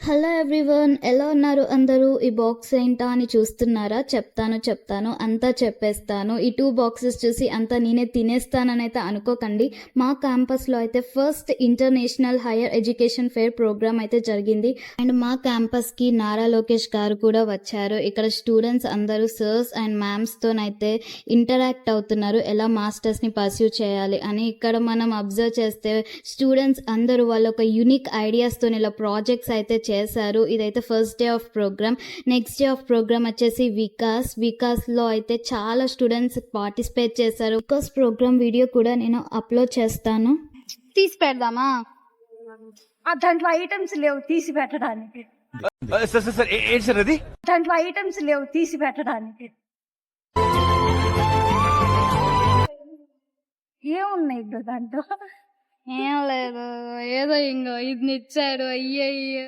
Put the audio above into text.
Hello everyone, ఎలా ఉన్నారు అందరూ? ఈ బాక్స్ ఏంటా అని చూస్తున్నారా? చెప్తాను అంతా చెప్పేస్తాను. ఈ 2 బాక్సెస్ చూసి అంతా నేనే తినేస్తానని అయితే అనుకోకండి. మా క్యాంపస్లో అయితే first international higher education fair program అయితే జరిగింది. అండ్ మా క్యాంపస్కి నారా లోకేష్ గారు కూడా వచ్చారు. ఇక్కడ స్టూడెంట్స్ అందరూ సర్స్ అండ్ మ్యామ్స్తోనైతే ఇంటరాక్ట్ అవుతున్నారు, ఎలా మాస్టర్స్ని పర్స్యూ చేయాలి అని. ఇక్కడ మనం అబ్జర్వ్ చేస్తే స్టూడెంట్స్ అందరూ వాళ్ళ ఒక యూనిక్ ఐడియాస్తో ఇలా ప్రాజెక్ట్స్ అయితే చేశారు. ఇదైతే first day of program. Next day of program వచ్చేసి వికాస్లో అయితే చాలా స్టూడెంట్స్ పార్టిసిపేట్ చేశారు. వికాస్ ప్రోగ్రామ్ వీడియో కూడా నేను అప్లోడ్ చేస్తాను, తీసి పెడదామా? దాంట్లో ఐటమ్స్ లేవు తీసి పెట్టడానికి. దాంట్లో ఐటమ్స్ లేవు తీసి పెట్టడానికి. ఏమున్నాయి దాంట్లో? ఏం లేదు, ఏదో ఇంకో ఇది ఇచ్చాడు. అయ్యయ్యో